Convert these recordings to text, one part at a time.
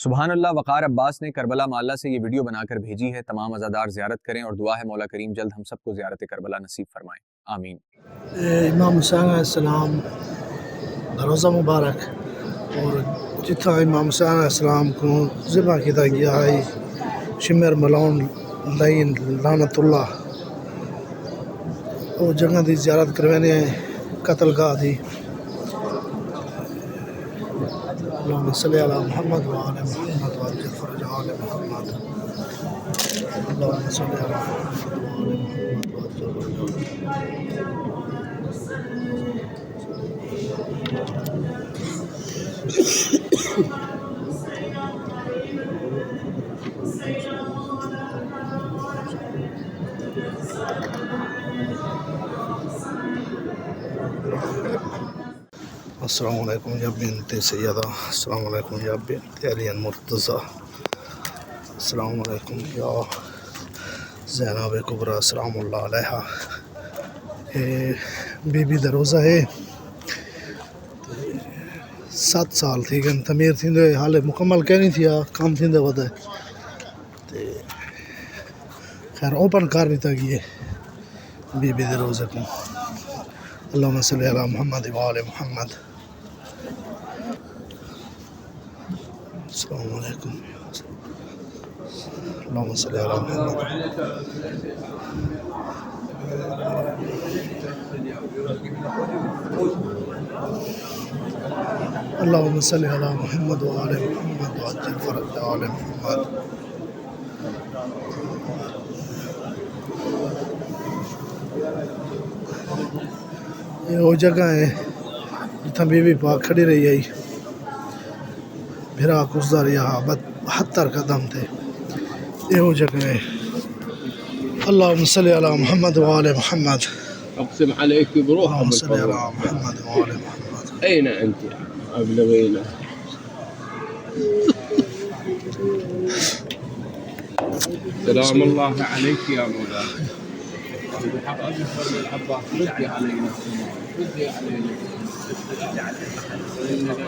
سبحان اللہ. وقار عباس نے کربلا محلہ سے یہ ویڈیو بنا کر بھیجی ہے. تمام عزادار زیارت کریں اور دعا ہے مولا کریم جلد ہم سب کو زیارت کربلا نصیب فرمائیں. آمین. امام حسین علیہ السلام روزہ مبارک اور جتنا امام حسین علیہ السلام کو ذبح کیا گیا ہے شمر ملون لائن لعنت اللہ وہ جگہ دی زیارت کروانے قتل گاہ دی. اللهم صل على محمد وعلى محمد وعجل فرج آل محمد. اللهم صل على محمد وعلى محمد وعجل السلام علیکم یا بنت سیدہ، السلام علیکم یا بنت علی مرتضیٰ، السلام علیکم یا زینب کبریٰ سلام اللہ علیہ. بی بی دا روزہ ہے 7 سال تھی گئے تعمیر تھی حال مکمل کہنی تھی کام تھی ودا خیر اوپن کر دیتا گئی بی بی دا روزہ کو. اللہم صلی علی محمد وآل محمد. السلام علیکم. اللہم صلی علی محمد. اللہم صلی علی محمد وآل محمد وعجل فرج آل محمد. یہ وہ جگہ ہے جتنا بی بی پاک کھڑی رہی ہے بھرا گزار یہاں 72 قدم تھے. یہ وہ جگہ ہے. اللہم صلی علی محمد وآل محمد. اقسم عليك بروح اللہم صلی علی محمد وآل محمد. اين انت ابلغينا سلام الله عليك يا مولانا. بحق ابي بكر العباس ردي علينا ردي علينا فإن لنا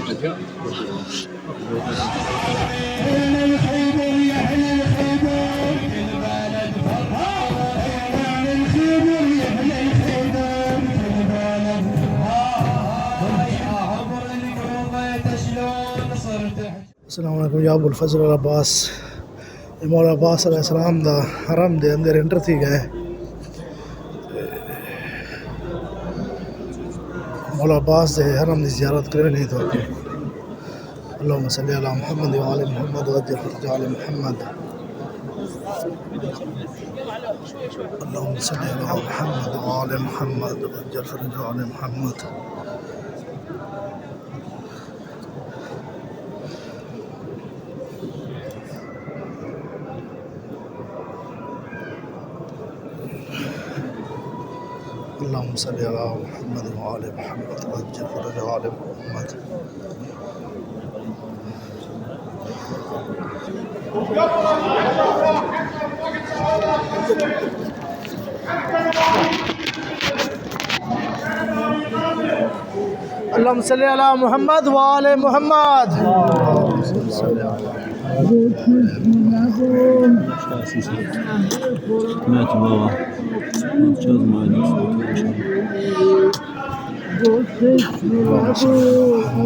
رجاء. السلام علیکم یا ابو الفضل العباس. مولا عباس علیہ السلام دا حرم دے اندر انٹر تھی گئے. مولا عباس دے حرم دی زیارت کرے نہیں تو. اللہم صلی علی محمد وعلی محمد وعجل فرج آل محمد. اللہم صلی علی محمد وعلی محمد وعجل فرج آل محمد. اللہم صلی علی محمد وعلی محمد وعجل فرج آل محمد. اللہم صلی علی محمد وعلی محمد. اللہم صلی علی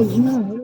محمد.